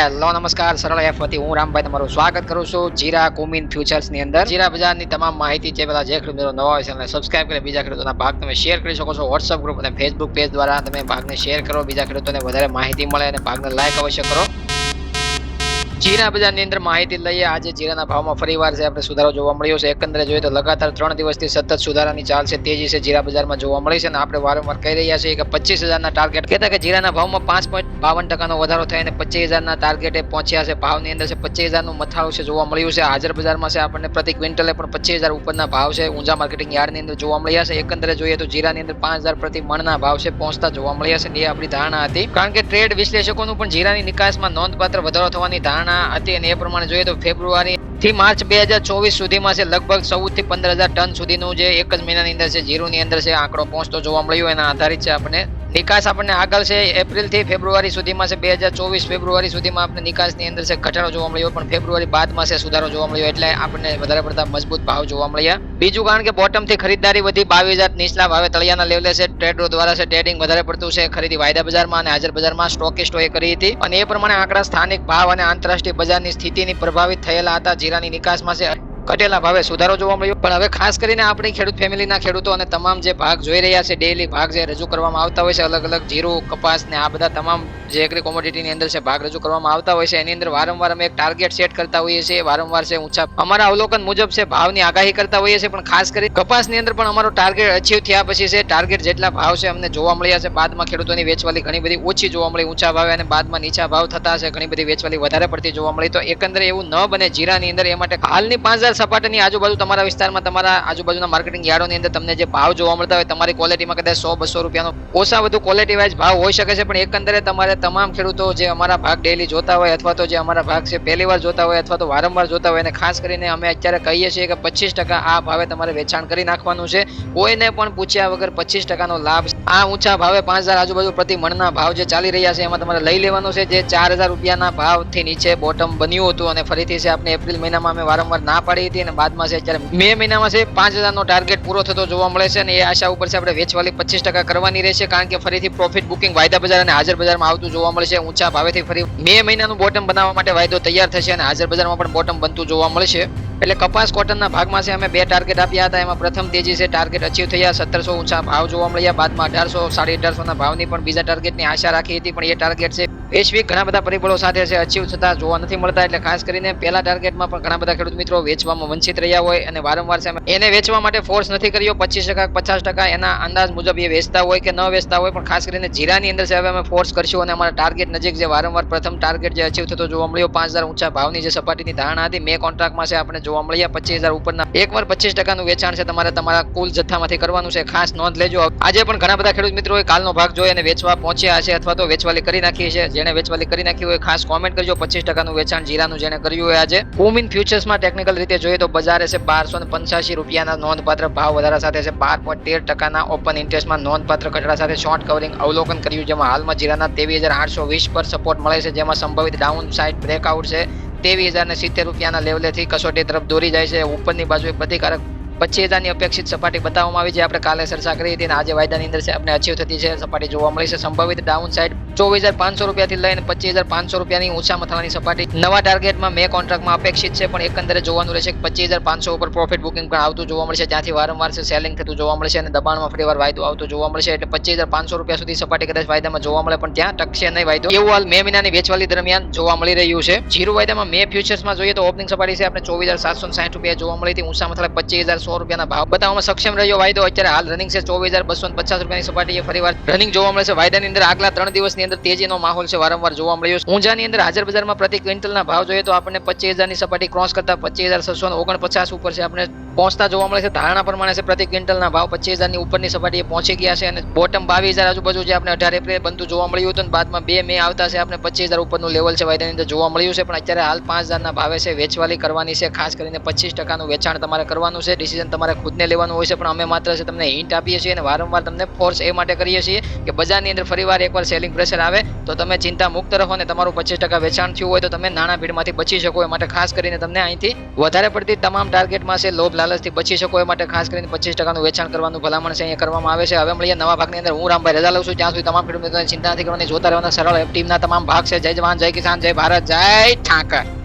Hello નમસ્કાર સરળ F વતી હું રામભાઈ તમારું સ્વાગત કરું છું જીરા કોમિન ફ્યુચર્સ ની અંદર જીરા બજારની તમામ માહિતી છે પેલા જે ખેડૂતો નવા હોય છે એને સબસ્ક્રાઇબ કરી બીજા ખેડૂતોના ભાગ તમે શેર કરી શકો છો વોટ્સઅપ ગ્રુપ અને ફેસબુક પેજ દ્વારા તમે ભાગને શેર કરો બીજા ખેડૂતોને વધારે માહિતી મળે અને ભાગને લાઈક અવશ્ય કરો। જીરા બજારની અંદર માહિતી લઈએ। આજે જીરાના ભાવમાં ફરીવાર છે આપણે સુધારો જોવા મળ્યો છે। એકંદરે જોઈએ તો લગાતાર 3 દિવસથી સતત સુધારાની ચાલ છે, તેજી છે જીરા બજારમાં જોવા મળી છે અને આપણે વારંવાર કહી રહ્યા છીએ કે 25,000ના ટાર્ગેટ કહેતા કે જીરાના ભાવમાં 5.52% વધારો થઈને 25,000ના ટાર્ગેટે પહોંચ્યા છે। ભાવની અંદર છે 25,000નું મથાળું છે જોવા મળ્યું છે। હાજર બજારમાં છે આપણને પ્રતિ ક્વિન્ટલે પણ 25,000 ઉપરના ભાવ છે ઊંઝા માર્કેટિંગ યાર્ડની અંદર જોવા મળ્યા છે। એકંદરે જોઈએ તો જીરાની અંદર 5,000 પ્રતિ મણના ભાવ છે પહોંચતા જોવા મળ્યા છે। એ આપણી ધારણા હતી, કારણ કે ટ્રેડ વિશ્લેષકોનું પણ જીરાની નિકાસમાં નોંધપાત્ર વધારો થવાની ધારણા હતી અને એ પ્રમાણે જોઈએ તો ફેબ્રુઆરી થી માર્ચ 2024 સુધીમાં છે લગભગ 14 થી 15,000 ટન સુધીનું જે એક જ મહિનાની અંદર છે જીરુની અંદર છે આંકડો પહોંચતો જોવા મળ્યો। એના આધારિત છે આપણે નિકાસ આપણને આગળ છે એપ્રિલ થી ફેબ્રુઆરી સુધીમાં છે 2024 ફેબ્રુઆરી સુધીમાં આપણે નિકાસની અંદર છે ઘટાડો જોવા મળ્યો, પણ ફેબ્રુઆરી બાદમાં છે સુધારો જોવા મળ્યો, એટલે આપણને વધારે પડતા મજબૂત ભાવ જોવા મળ્યા। બીજું કારણ કે બોટમ થી ખરીદદારી વધી 22,000 નીચલા ભાવે તળિયાના લેવલે છે ટ્રેડરો દ્વારા છે ટ્રેડિંગ વધારે પડતું છે ખરીદી વાયદા બજારમાં અને હાજર બજારમાં સ્ટોકિસ્ટોએ કરી હતી અને એ પ્રમાણે આંકડા સ્થાનિક ભાવ અને આંતરરાષ્ટ્રીય બજારની સ્થિતિની પ્રભાવિત થયેલા હતા। જીરાની નિકાસમાં છે ઘટેલા ભાવે સુધારો જોવા મળ્યો, પણ હવે ખાસ કરીને આપણી ખેડૂત ફેમિલીના ખેડૂતો અને તમામ જે ભાગ જોઈ રહ્યા છે ડેઈલી ભાગ જે રજૂ કરવામાં આવતા હોય છે અલગ અલગ જીરું કપાસ ને આ બધા તમામ જે એગ્રી કોમોડિટીની અંદર છે ભાગ રજૂ કરવામાં આવતા હોય છે એની અંદર વારંવાર અમે એક ટાર્ગેટ સેટ કરતા હોઈએ છીએ, વારંવાર છે ઊંચા અમારા અવલોકન મુજબ છે ભાવની આગાહી કરતા હોઈએ છીએ, પણ ખાસ કરી કપાસની અંદર પણ અમારો ટાર્ગેટ અચીવ થયા પછી છે ટાર્ગેટ જેટલા ભાવ છે અમને જોવા મળ્યા છે। બાદમાં ખેડૂતોની વેચવાલી ઘણી બધી ઓછી જોવા મળી ઊંચા ભાવે અને બાદમાં નીચા ભાવ થતા છે ઘણી બધી વેચવાલી વધારે પડતી જોવા મળી। તો એકંદરે એવું ન બને જીરાની અંદર, એ માટે હાલની 5,000 સપાટીની આજુબાજુ તમારા વિસ્તારમાં તમારા આજુબાજુના માર્કેટિંગ યાર્ડોની અંદર તમને જે ભાવ જોવા મળતા હોય તમારી ક્વોલિટીમાં કદાચ 100-200 રૂપિયાનો ઓછા વધુ ક્વોલિટી વાઇઝ ભાવ હોઈ શકે છે, પણ એકંદરે તમારે તમામ ખેડૂતો જે અમારા ભાગ ડેઈલી જોતા હોય અથવા તો જે અમારા ભાગ છે પહેલી વાર જોતા હોય અથવા તો વારંવાર જોતા હોય અને ખાસ કરીને અમે અત્યારે કહીએ છીએ કે 25% આ ભાવે તમારે વેચાણ કરી નાખવાનું છે। કોઈને પણ પૂછ્યા વગર 25%નો લાભ આ ઊંચા ભાવે 5,000 આજુબાજુ પ્રતિ મણના ભાવ જે ચાલી રહ્યા છે એમાં તમારે લઈ લેવાનું છે। જે 4,000 રૂપિયાના ભાવથી નીચે બોટમ બન્યું હતું અને ફરીથી છે આપણે એપ્રિલ મહિનામાં અમે વારંવાર ના પાડી હતી અને બાદમાં છે અત્યારે મે મહિનામાં છે 5,000નો ટાર્ગેટ પૂરો થતો જોવા મળે છે અને એ આશા ઉપર છે આપણે વેચવાલી 25% કરવાની રહેશે, કારણ કે ફરીથી પ્રોફિટ બુકિંગ વાયદા બજાર અને હાજર બજારમાં આવતું જોવા મળશે। ઊંચા ભાવેથી ફરી મે મહિનાનું બોટમ બનાવવા માટે વાયદો તૈયાર થશે અને હાજર બજારમાં પણ બોટમ બનતું જોવા મળશે। એટલે કપાસ કોટનના ભાગમાં છે અમે 2 ટાર્ગેટ આપ્યા હતા, એમાં પ્રથમ તેજી છે ટાર્ગેટ અચીવ થયા 1700 ઊંચા ભાવ જોવા મળ્યા, બાદમાં 1800 1850 ભાવની પણ બીજા ટાર્ગેટની આશા રાખી હતી, પણ એ ટાર્ગેટ છે વૈશ્વિક ઘણા બધા પરિબળો સાથે છે અચીવ થતા જોવા નથી મળતા। એટલે ખાસ કરીને પહેલા ટાર્ગેટમાં પણ ઘણા બધા ખેડૂત મિત્રો વેચવામાં વંચિત રહ્યા હોય અને વારંવાર છે એને વેચવા માટે ફોર્સ નથી કર્યો। 25% 50% એના અંદાજ મુજબ એ વેચતા હોય કે ન વેચતા હોય, પણ ખાસ કરીને જીરાની અંદર છે હવે અમે ફોર્સ કરશું અને અમારા ટાર્ગેટ નજીક જે વારંવાર પ્રથમ ટાર્ગેટ જે અચીવ થતો જોવા મળ્યો 5,000 ઊંચા ભાવની જે સપાટીની ધારણા હતી મે કોન્ટ્રાક્ટમાં છે આપણે જોવા મળ્યા 25,000 ઉપરના એકવાર 25%નું વેચાણ છે તમારે તમારા કુલ જથ્થામાંથી કરવાનું છે, ખાસ નોંધ લેજો। આજે પણ ઘણા બધા ખેડૂત મિત્રોએ કાલનો ભાગ જોઈ અને વેચવા પહોંચ્યા હશે અથવા તો વેચવાલી કરી નાખી છે। જેને વેચવાલી કરી નાખી હોય ખાસ કોમેન્ટ કરજો 25%નું વેચાણ જીરાનું જેને કર્યું હોય આજે। કોમિન ફ્યુચર્સમાં ટેકનિકલ રીતે જોઈએ તો બજારે છે 1285 રૂપિયાના નોંધપાત્ર ભાવ વધારા સાથે છે 12.13%ના ઓપન ઇન્ટરેસ્ટમાં નોંધપાત્ર ઘટાડા સાથે શોર્ટ કવરિંગ અવલોકન કર્યું, જેમાં હાલમાં જીરાના 23,820 પર સપોર્ટ મળે છે, જેમાં સંભવિત ડાઉન સાઇડ બ્રેકઆઉટ છે 23,070 રૂપિયાના લેવલેથી કસોટી તરફ દોરી જાય છે। ઉપરની બાજુએ પ્રતિકારક 25,000ની અપેક્ષિત સપાટી બતાવવામાં આવી છે, આપણે કાલે ચર્ચા કરી હતી અને આજે વાયદાની અંદર છે આપણે અચીવ થતી છે સપાટી જોવા મળી છે। સંભવિત ડાઉન સાઇડ 24,500 રૂપિયાથી લઈને 25,500 રૂપિયાની ઊંચા મથાળાની સપાટી નવા ટાર્ગેટમાં મે કોન્ટ્રાક્ટમાં અપેક્ષિત છે, પણ એકંદરે જોવાનું રહેશે કે 25,500 ઉપર પ્રોફિટ બુકિંગ પણ આવતું જોવા મળશે, ત્યાંથી વારંવાર છે સેલિંગ થતું જોવા મળશે અને દબાણમાં ફરીવાર વાયદો આવતો જોવા મળશે। એટલે 25,500 રૂપિયા સુધી સપાટી કદાચ વાયદામાં જોવા મળે, પણ ત્યાં ટકશે નહીં વાયદો, એવું હાલ મે મહિનાની વેચવાલી દરમિયાન જોવા મળી રહ્યું છે। જીરું વાયદામાં મે ફ્યુચર્સમાં જોઈએ તો ઓપનિંગ સપાટી છે આપણે 24,760 રૂપિયા જોવા મળી હતી, ઊંચા મથાળે 25,100 રૂપિયાના ભાવ બતાવવામાં સક્ષમ રહ્યો વાયદો। અત્યારે હાલ રનિંગ છે 24,250 રૂપિયાની સપાટી ફરીવાર રનિંગ જોવા મળે છે। વાયદાની અંદર આગલા 3 દિવસની અંદર તેજીનો માહોલ છે વારંવાર જોવા મળ્યો છે। ઊંઝાની અંદર હાજર બજારમાં પ્રતિ ક્વિન્ટલના ભાવ જોઈએ તો આપણને 25,000ની સપાટી ક્રોસ કરતા 25,649 ઉપર છે આપણે પહોંચતા જોવા મળે છે। ધારણા પ્રમાણે છે પ્રતિ ક્વિન્ટલના ભાવ 25,000ની ઉપરની સપાટીએ પહોંચી ગયા છે અને બોટમ 22,000 આજુબાજુ જે આપણે 18 એપ્રિલ બનતું જોવા મળ્યું હતું, બાદમાં 2 મે આવતા છે આપણે 25,000 ઉપરનું લેવલ છે વાયદાની અંદર જોવા મળ્યું છે, પણ અત્યારે હાલ 5,000ના ભાવે છે વેચવાલી કરવાની છે। ખાસ કરીને 25%નું વેચાણ તમારે કરવાનું છે, ડિસિઝન તમારે ખુદને લેવાનું હોય છે, પણ અમે માત્ર છે તમને હિન્ટ આપીએ છીએ અને વારંવાર તમને ફોર્સ એ માટે કરીએ છીએ કે બજારની અંદર ફરીવાર એકવાર સેલિંગ પ્રેશર આવે તો તમે ચિંતા મુક્ત રહો અને તમારું 25% વેચાણ થયું હોય તો તમે નાણાં ભીડમાંથી બચી શકો, એ માટે ખાસ કરીને તમને અહીંથી વધારે પડતી તમામ ટાર્ગેટમાં છે લોભ લાલચથી બચી શકો એ માટે ખાસ કરીને 25% વેચાણ કરવાનું ભલામણ છે અહીંયા કરવામાં આવે છે. હવે મળીએ નવા ભાગની અંદર. હું રામભાઈ રજા લઉં છું. ત્યાં સુધી તમામ ખેડૂત મિત્રોને ચિંતા નથી કરવાની, જોતા રહેવાના, સરળ ટીમના તમામ ભાગ છે. જય જવાન, જય કિસાન, જય ભારત, જય ઠાકર.